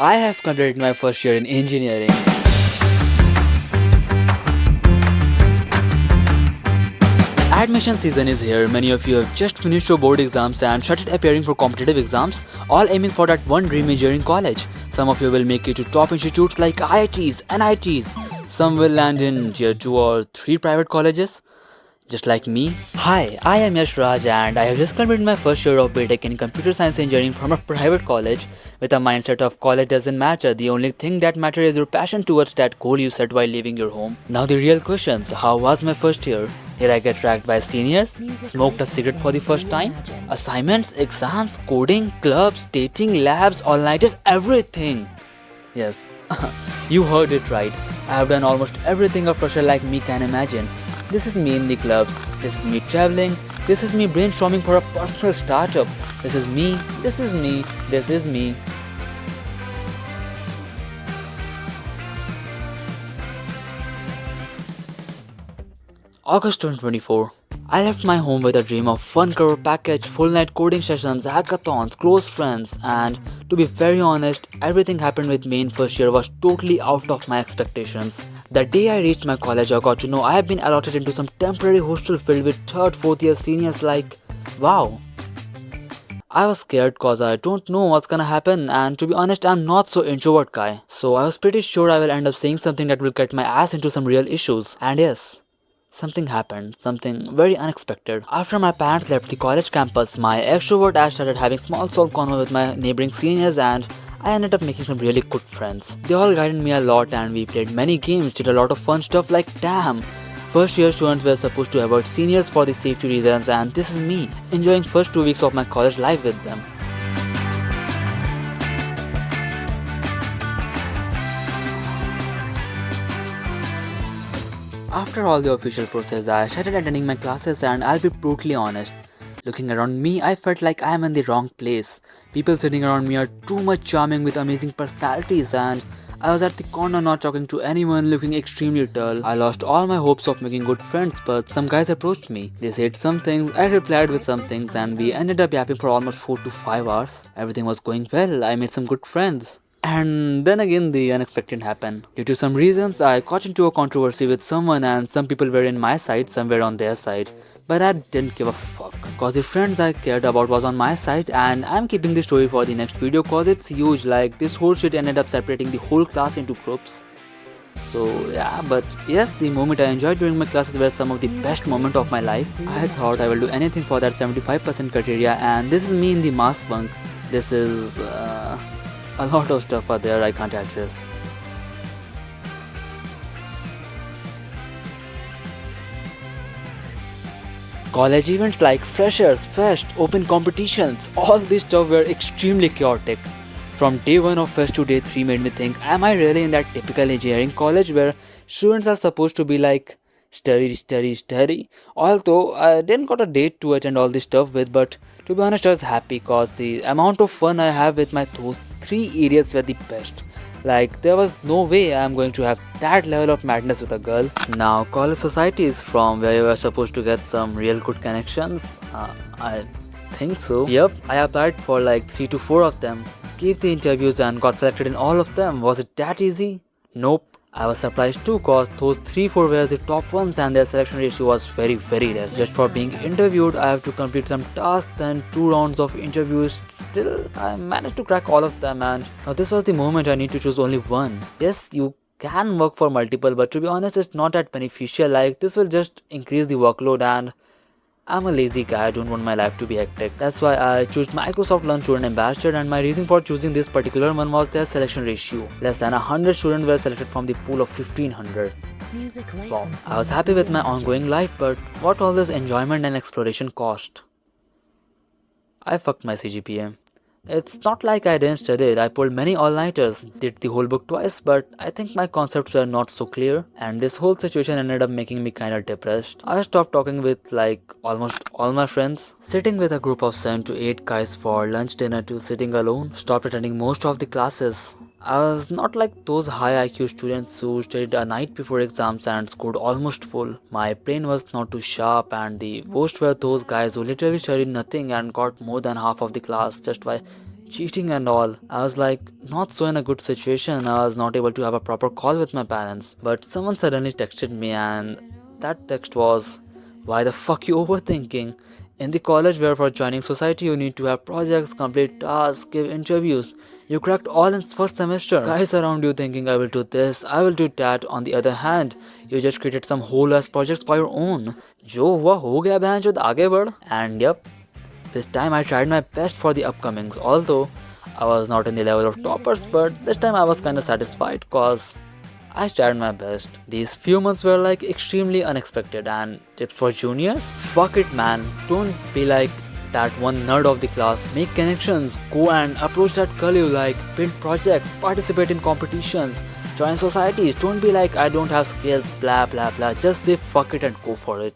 I have completed my first year in engineering. Admission season is here. Many of you have just finished your board exams and started appearing for competitive exams, all aiming for that one dream engineering college. Some of you will make it to top institutes like IITs, NITs. Some will land in tier 2 or 3 private colleges, just like me. Hi, I am Yash Raj and I have just completed my first year of BTech in Computer Science Engineering from a private college with a mindset of college doesn't matter. The only thing that matters is your passion towards that goal you set while leaving your home. Now the real questions: how was my first year? Did I get tracked by seniors? Smoked a cigarette for the first time? Assignments, exams, coding, clubs, dating, labs, all-nighters, everything. Yes, you heard it right. I have done almost everything a fresher like me can imagine. This is me in the clubs, this is me traveling, this is me brainstorming for a personal startup, this is me, this is me, this is me. August 2024. I left my home with a dream of 1 crore package, full night coding sessions, hackathons, close friends, and to be very honest, everything happened with me in first year was totally out of my expectations. The day I reached my college, I got to know I have been allotted into some temporary hostel filled with 3rd, 4th year seniors like, wow. I was scared cause I don't know what's gonna happen, and to be honest, I'm not so introvert guy. So I was pretty sure I will end up saying something that will get my ass into some real issues. And yes, something happened, something very unexpected. After my parents left the college campus, my extrovert ass started having small talk convo with my neighboring seniors and I ended up making some really good friends. They all guided me a lot and we played many games, did a lot of fun stuff like damn. First year students were supposed to avoid seniors for the safety reasons and this is me, enjoying first 2 weeks of my college life with them. After all the official process, I started attending my classes and I'll be brutally honest. Looking around me, I felt like I am in the wrong place. People sitting around me are too much charming with amazing personalities and I was at the corner not talking to anyone, looking extremely dull. I lost all my hopes of making good friends, but some guys approached me. They said some things, I replied with some things and we ended up yapping for almost 4 to 5 hours. Everything was going well, I made some good friends. And then again, the unexpected happened. Due to some reasons, I got into a controversy with someone, and some people were in my side, some were on their side. But I didn't give a fuck, cause the friends I cared about was on my side, and I'm keeping the story for the next video cause it's huge. Like, this whole shit ended up separating the whole class into groups. So yeah, but yes, the moment I enjoyed during my classes were some of the best moments of my life. I thought I will do anything for that 75% criteria, and this is me in the mass bunk. This is a lot of stuff are there I can't address. College events like freshers, fest, open competitions, all this stuff were extremely chaotic. From day 1 of fest to day 3 made me think, am I really in that typical engineering college where students are supposed to be like study, study, study? Although I didn't got a date to attend all this stuff with, but to be honest, I was happy cause the amount of fun I have with my those 3 areas were the best. Like, there was no way I'm going to have that level of madness with a girl. Now, college societies from where you were supposed to get some real good connections. I think so. Yep, I applied for like 3 to 4 of them. Gave the interviews and got selected in all of them. Was it that easy? Nope. I was surprised too cause those 3-4 were the top ones and their selection ratio was very less. Just for being interviewed, I have to complete some tasks and 2 rounds of interviews. Still, I managed to crack all of them and now this was the moment I need to choose only one. Yes, you can work for multiple, but to be honest, it's not that beneficial. Like, this will just increase the workload and I'm a lazy guy, I don't want my life to be hectic. That's why I chose Microsoft Learn Student Ambassador, and my reason for choosing this particular one was their selection ratio. Less than 100 students were selected from the pool of 1500. Wow. I was happy with my ongoing life, but what all this enjoyment and exploration cost? I fucked my CGPA. It's not like I didn't study it. I pulled many all-nighters, did the whole book twice, but I think my concepts were not so clear, and this whole situation ended up making me kinda depressed. I stopped talking with like almost all my friends, sitting with a group of 7 to 8 guys for lunch, dinner to sitting alone, stopped attending most of the classes. I was not like those high IQ students who studied a night before exams and scored almost full. My brain was not too sharp, and the worst were those guys who literally studied nothing and got more than half of the class just by cheating and all. I was like not so in a good situation. I was not able to have a proper call with my parents. But someone suddenly texted me, and that text was, why the fuck you overthinking? In the college where for joining society you need to have projects, complete tasks, give interviews. You cracked all in first semester. Guys around you thinking I will do this, I will do that. On the other hand, you just created some whole ass projects by your own. जो हुआ हो गया बहनचोद आगे बढ़. And yep, this time I tried my best for the upcomings, although I was not in the level of toppers, but this time I was kinda satisfied cause I tried my best. These few months were like extremely unexpected, and tips for juniors? Fuck it man, don't be like that one nerd of the class. Make connections, go and approach that girl you like, build projects, participate in competitions, join societies. Don't be like I don't have skills, blah blah blah. Just say fuck it and go for it.